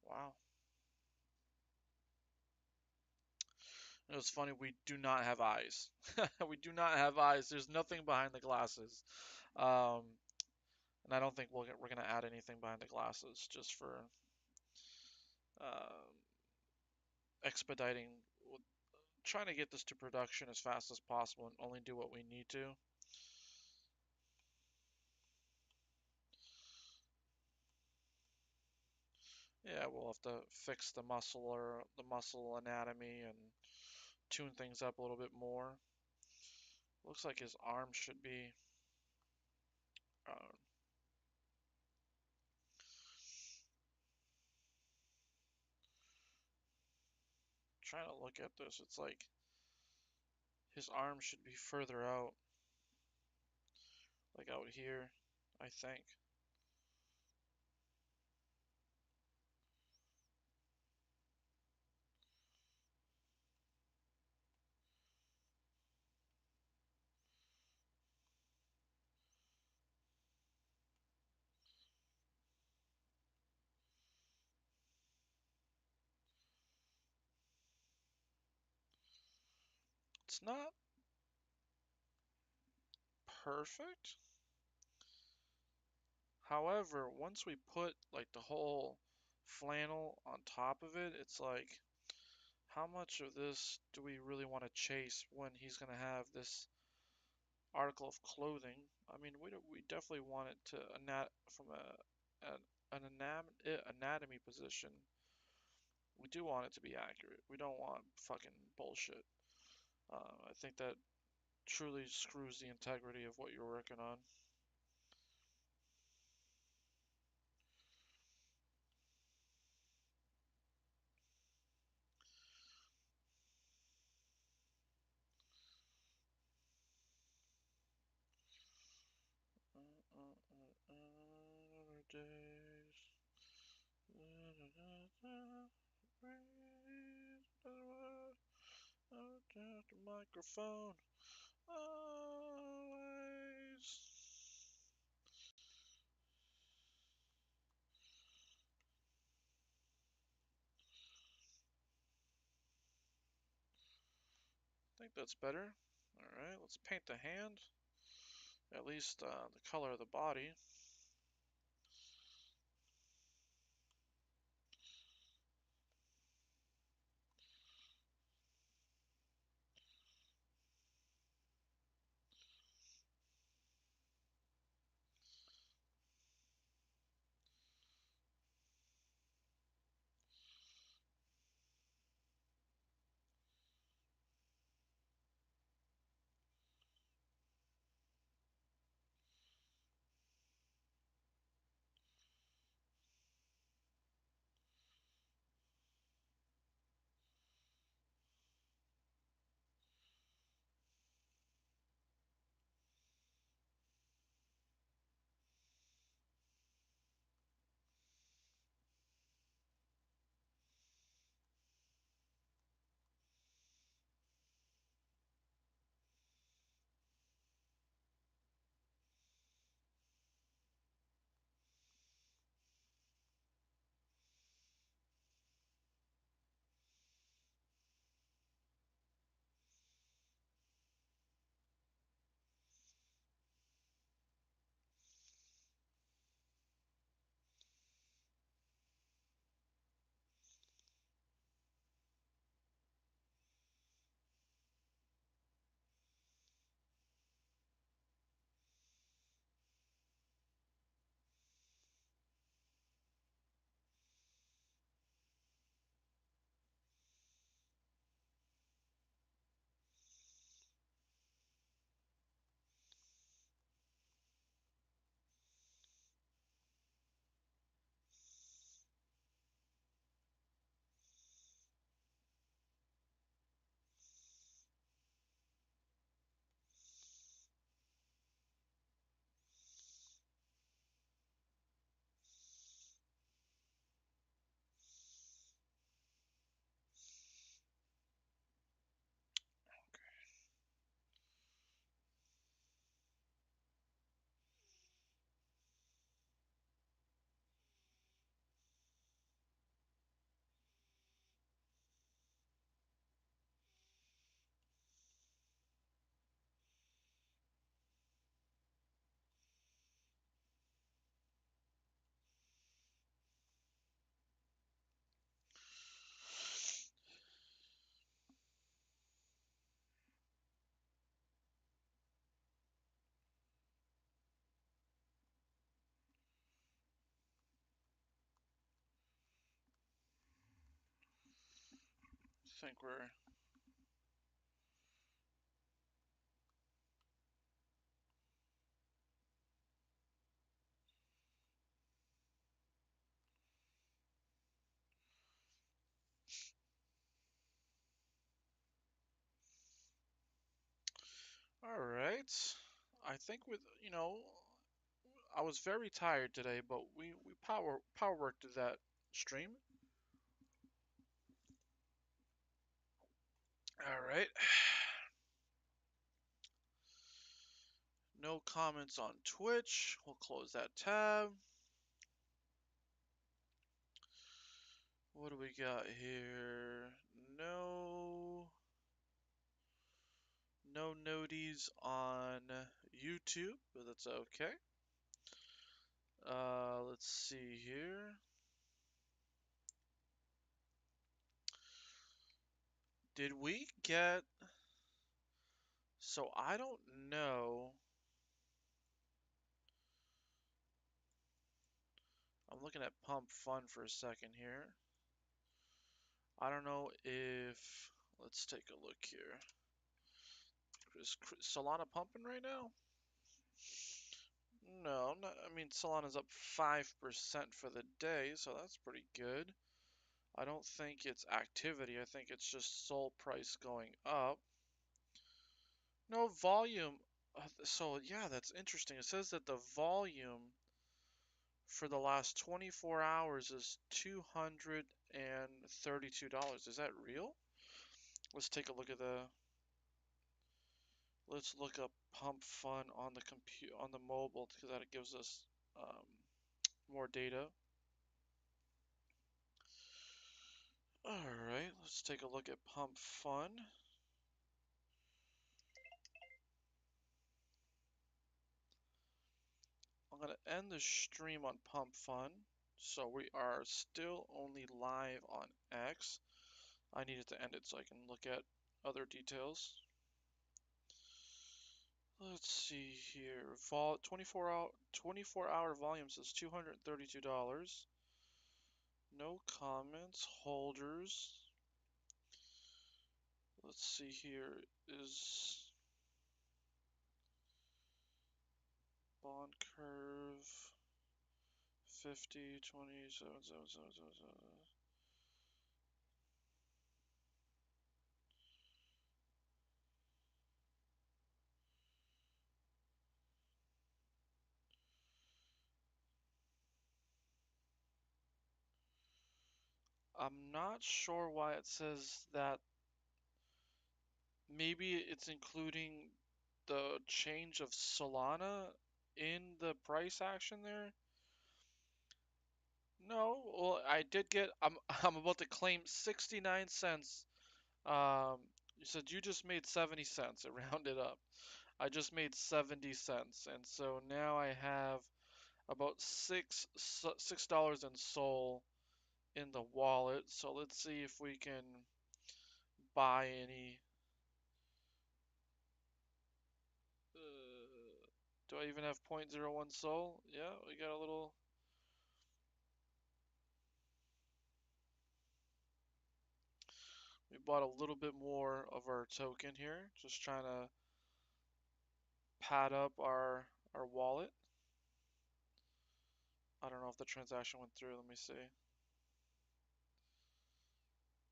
wow. It was funny. We do not have eyes. We do not have eyes. There's nothing behind the glasses. Um, and I don't think we're gonna add anything behind the glasses just for uh, expediting, trying to get this to production as fast as possible and only do what we need to. Yeah, we'll have to fix the muscle or the muscle anatomy and tune things up a little bit more. Looks like his arm should be. Uh, Trying to look at this, it's like his arm should be further out, like out here, I think. It's not perfect. However, once we put like the whole flannel on top of it, it's like, how much of this do we really want to chase when he's gonna have this article of clothing? I mean, we definitely want it to from an anatomy position. We do want it to be accurate. We don't want fucking bullshit. I think that truly screws the integrity of what you're working on. Days. Microphone. Always. I think that's better. Alright, let's paint the hand. At least the color of the body. think we're all right. I think with I was very tired today, but we power worked through that stream. All right. No comments on Twitch. We'll close that tab. What do we got here? No, no noties on YouTube, but that's okay. Let's see here. Did we get? So I don't know. I'm looking at Pump Fun for a second here. I don't know if. Let's take a look here. Is Solana pumping right now? No, not, I mean Solana's up 5% for the day, so that's pretty good. I don't think it's activity. I think it's just SOL price going up. No volume. So yeah, that's interesting. It says that the volume for the last 24 hours is $232. Is that real? Let's take a look at the. Let's look up Pump Fun on the on the mobile because that gives us more data. All right, let's take a look at Pump Fun. I'm gonna end the stream on Pump Fun, so we are still only live on X. I needed to end it so I can look at other details. Let's see here. 24-hour volume says $232. No comments. Holders. Let's see here. Is bond curve 50, 20, 7, 7, 7, 7, 7. I'm not sure why it says that. Maybe it's including the change of Solana in the price action there. No, well, I did get. I'm about to claim 69 cents. Um, you said you just made 70 cents. It rounded up. I just made 70 cents, and so now I have about $6 in Sol in the wallet. So let's see if we can buy any. Do I even have 0.01 Sol? Yeah, we got a little. We bought a little bit more of our token here, just trying to pad up our wallet. I don't know if the transaction went through. Let me see.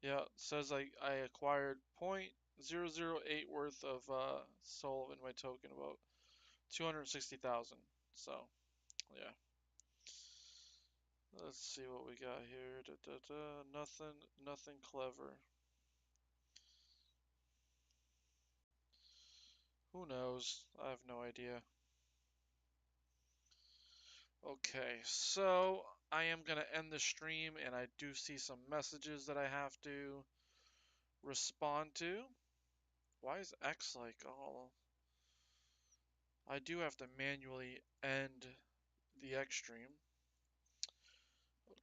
Yeah, it says I acquired 0.008 worth of Sol in my token, about 260,000. So, yeah. Let's see what we got here. Da, da, da. Nothing clever. Who knows? I have no idea. Okay, so I am gonna end the stream, and I do see some messages that I have to respond to. Why is X like, oh, I do have to manually end the X stream.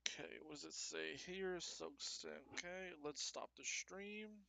Okay, what does it say here? So, okay, let's stop the stream.